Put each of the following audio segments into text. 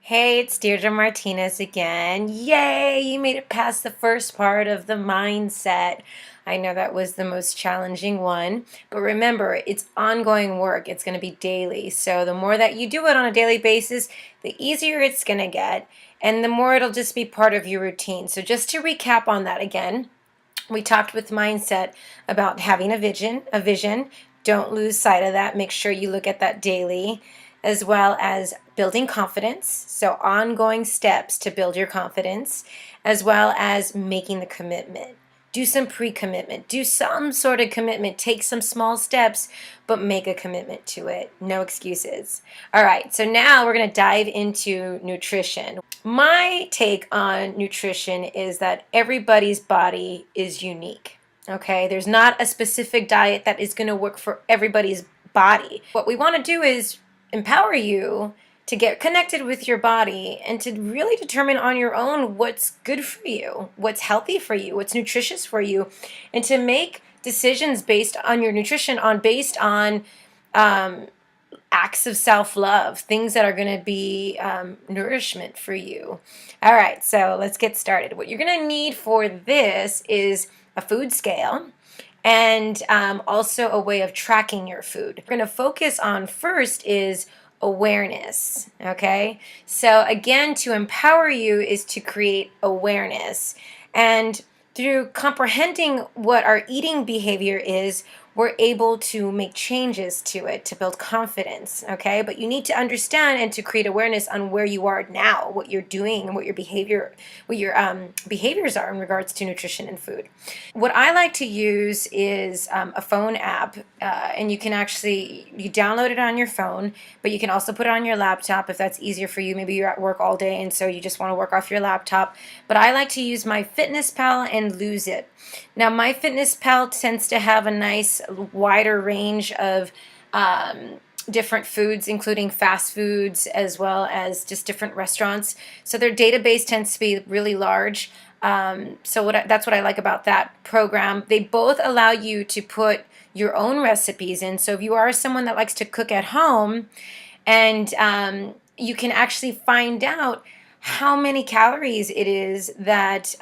Hey, it's Deirdre Martinez again. Yay, you made it past the first part of the mindset. I know that was the most challenging one, but remember, it's ongoing work. It's going to be daily. So the more that you do it on a daily basis, the easier it's going to get, and the more it'll just be part of your routine. So just to recap on that again, we talked with mindset about having a vision. Don't lose sight of that. Make sure you look at that daily, as well as building confidence. So, ongoing steps to build your confidence, as well as making the commitment. Do some pre commitment, do some sort of commitment, take some small steps, but make a commitment to it. No excuses. All right, so now we're going to dive into nutrition. My take on nutrition is that everybody's body is unique. Okay, there's not a specific diet that is going to work for everybody's body. What we want to do is empower you to get connected with your body and to really determine on your own what's good for you, what's healthy for you, what's nutritious for you, and to make decisions based on your nutrition, based on acts of self-love, things that are going to be nourishment for you. All right, so let's get started. What you're going to need for this is a food scale and also a way of tracking your food. We're going to focus on first is awareness. Okay, so again, to empower you is to create awareness, and through comprehending what our eating behavior is, we're able to make changes to it to build confidence. Okay, but you need to understand and to create awareness on where you are now, what you're doing, and what your behaviors are in regards to nutrition and food. What I like to use is a phone app, and you download it on your phone, but you can also put it on your laptop if that's easier for you. Maybe you're at work all day and so you just want to work off your laptop. But I like to use MyFitnessPal and Lose It. Now, MyFitnessPal tends to have a nice wider range of different foods, including fast foods as well as just different restaurants. So their database tends to be really large. That's what I like about that program. They both allow you to put your own recipes in. So if you are someone that likes to cook at home, and you can actually find out how many calories it is that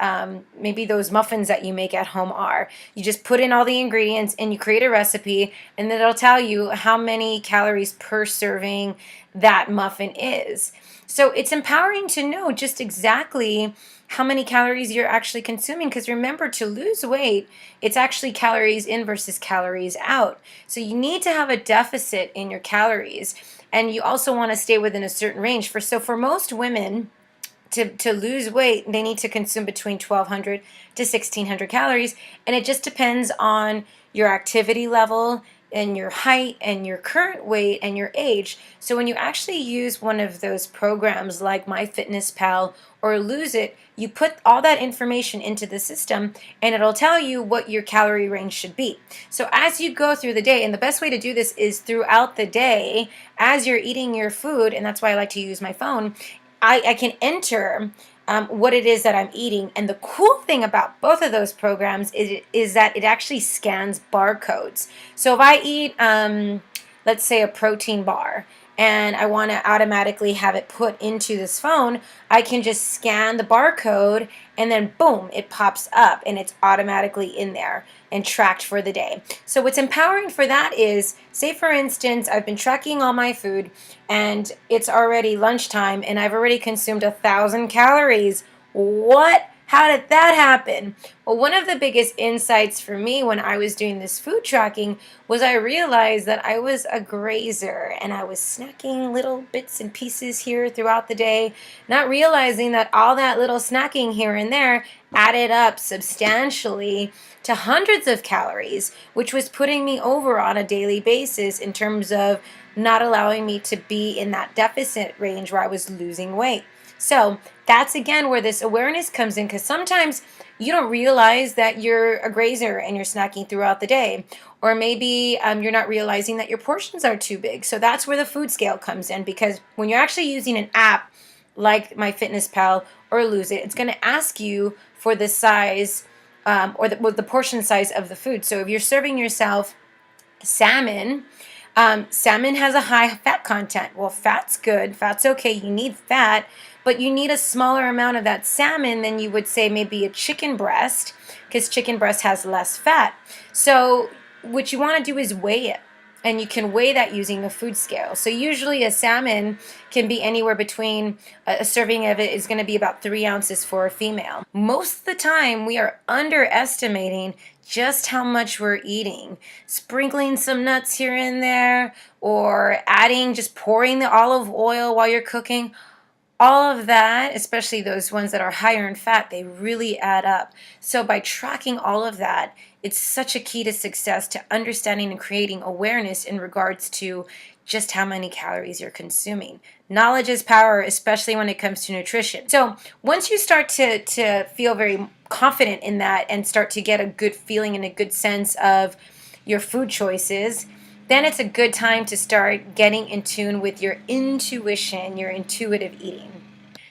maybe those muffins that you make at home are. You just put in all the ingredients and you create a recipe, and then it'll tell you how many calories per serving that muffin is. So it's empowering to know just exactly how many calories you're actually consuming, because remember, to lose weight, it's actually calories in versus calories out. So you need to have a deficit in your calories, and you also want to stay within a certain range. For most women, to lose weight, they need to consume between 1,200 to 1,600 calories, and it just depends on your activity level and your height and your current weight and your age. So when you actually use one of those programs like MyFitnessPal or Lose It, you put all that information into the system and it'll tell you what your calorie range should be. So as you go through the day, and the best way to do this is throughout the day as you're eating your food, and that's why I like to use my phone, I can enter what it is that I'm eating. And the cool thing about both of those programs is that it actually scans barcodes. So if I eat, let's say, a protein bar, and I want to automatically have it put into this phone, I can just scan the barcode and then boom, it pops up and it's automatically in there and tracked for the day. So what's empowering for that is, say for instance, I've been tracking all my food and it's already lunchtime and I've already consumed 1,000 calories. What? How did that happen? Well, one of the biggest insights for me when I was doing this food tracking was I realized that I was a grazer and I was snacking little bits and pieces here throughout the day, not realizing that all that little snacking here and there added up substantially to hundreds of calories, which was putting me over on a daily basis in terms of not allowing me to be in that deficit range where I was losing weight. So that's again where this awareness comes in, because sometimes you don't realize that you're a grazer and you're snacking throughout the day, or maybe you're not realizing that your portions are too big. So that's where the food scale comes in, because when you're actually using an app like MyFitnessPal or Lose It, it's going to ask you for the size or the portion size of the food. So if you're serving yourself salmon, Salmon has a high fat content. Well, fat's good. Fat's okay. You need fat, but you need a smaller amount of that salmon than you would say maybe a chicken breast, because chicken breast has less fat. So what you want to do is weigh it. And you can weigh that using a food scale. So usually a salmon can be anywhere between, a serving of it is going to be about 3 ounces for a female. Most of the time we are underestimating just how much we're eating. Sprinkling some nuts here and there, or adding, just pouring the olive oil while you're cooking. All of that, especially those ones that are higher in fat, they really add up. So by tracking all of that, it's such a key to success, to understanding and creating awareness in regards to just how many calories you're consuming. Knowledge is power, especially when it comes to nutrition. So once you start to feel very confident in that and start to get a good feeling and a good sense of your food choices, then it's a good time to start getting in tune with your intuition, your intuitive eating.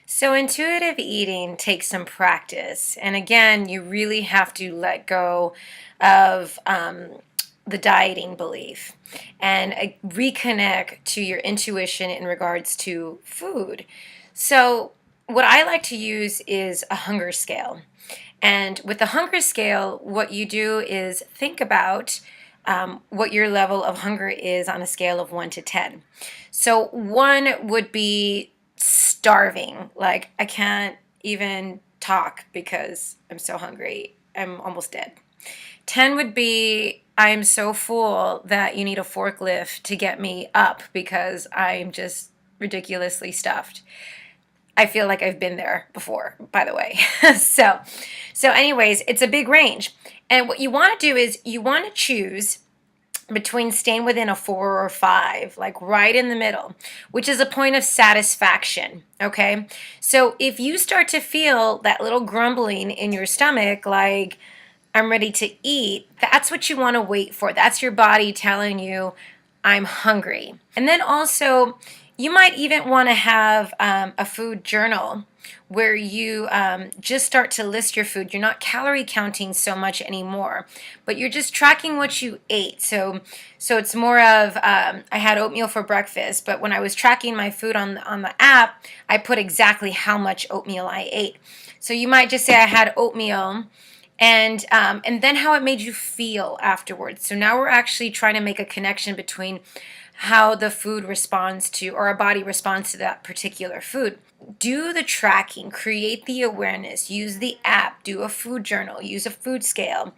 So, intuitive eating takes some practice. And again, you really have to let go of the dieting belief and reconnect to your intuition in regards to food. So, what I like to use is a hunger scale. And with the hunger scale, what you do is think about what your level of hunger is on a scale of 1 to 10. So 1 would be starving, like I can't even talk because I'm so hungry, I'm almost dead. 10 would be I'm so full that you need a forklift to get me up because I'm just ridiculously stuffed. I feel like I've been there before, by the way. So anyways, it's a big range. And what you want to do is you want to choose between staying within a 4 or 5, like right in the middle, which is a point of satisfaction, okay? So if you start to feel that little grumbling in your stomach, like I'm ready to eat, that's what you want to wait for. That's your body telling you, I'm hungry. And then also, you might even want to have a food journal where you just start to list your food. You're not calorie counting so much anymore, but you're just tracking what you ate. So it's more of I had oatmeal for breakfast, but when I was tracking my food on the app, I put exactly how much oatmeal I ate. So you might just say I had oatmeal, and then how it made you feel afterwards. So now we're actually trying to make a connection between how the food responds to, or our body responds to, that particular food. Do the tracking, create the awareness, use the app, do a food journal, use a food scale.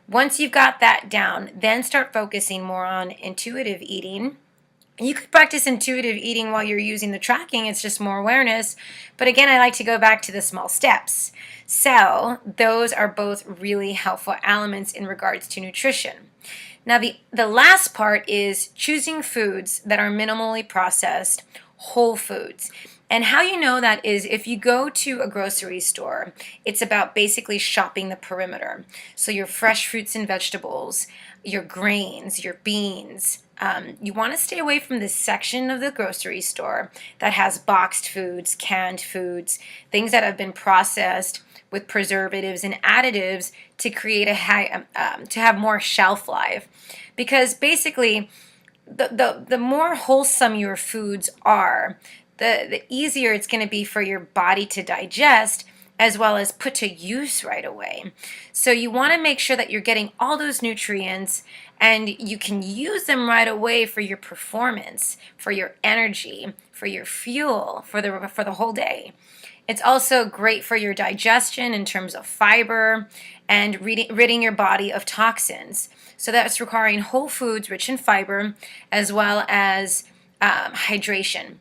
Once you've got that down, then start focusing more on intuitive eating. You could practice intuitive eating while you're using the tracking. It's just more awareness. But again, I like to go back to the small steps. So those are both really helpful elements in regards to nutrition. Now, the last part is choosing foods that are minimally processed, whole foods. And how you know that is if you go to a grocery store, it's about basically shopping the perimeter. So your fresh fruits and vegetables, your grains, your beans. You want to stay away from this section of the grocery store that has boxed foods, canned foods, things that have been processed with preservatives and additives to create a high, to have more shelf life. Because basically, the more wholesome your foods are, the easier it's going to be for your body to digest, as well as put to use right away. So you want to make sure that you're getting all those nutrients and you can use them right away for your performance, for your energy, for your fuel, for the whole day. It's also great for your digestion in terms of fiber and ridding your body of toxins. So that's requiring whole foods rich in fiber, as well as hydration.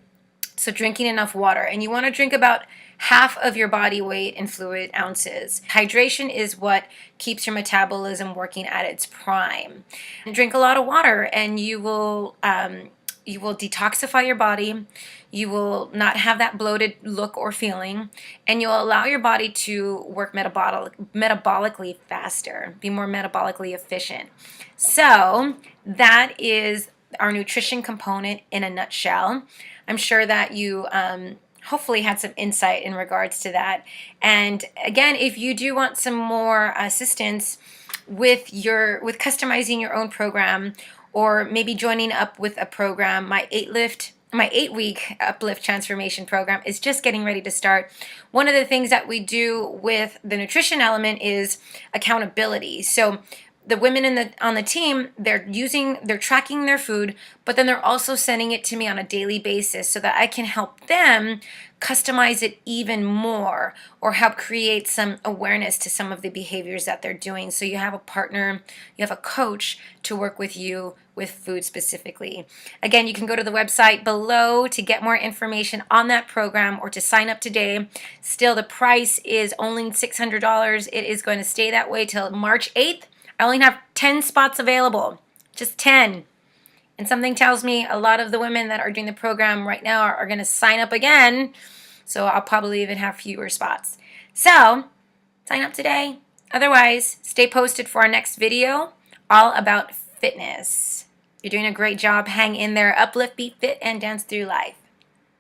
So drinking enough water. And you want to drink about half of your body weight in fluid ounces. Hydration is what keeps your metabolism working at its prime. And drink a lot of water and you will detoxify your body. You will not have that bloated look or feeling, and you'll allow your body to work metabolically faster, be more metabolically efficient. So that is our nutrition component in a nutshell. I'm sure that you hopefully had some insight in regards to that. And again, if you do want some more assistance with customizing your own program, or maybe joining up with a program. My 8-week Uplift Transformation program is just getting ready to start. One of the things that we do with the nutrition element is accountability. So the women on the team, they're tracking their food, but then they're also sending it to me on a daily basis so that I can help them customize it even more, or help create some awareness to some of the behaviors that they're doing. So you have a partner, you have a coach to work with you with food specifically. Again, you can go to the website below to get more information on that program or to sign up today. Still, the price is only $600. It is going to stay that way till March 8th. I only have 10 spots available, just 10. And something tells me a lot of the women that are doing the program right now are going to sign up again. So I'll probably even have fewer spots. So sign up today. Otherwise, stay posted for our next video all about fitness. You're doing a great job. Hang in there. Uplift, be fit, and dance through life.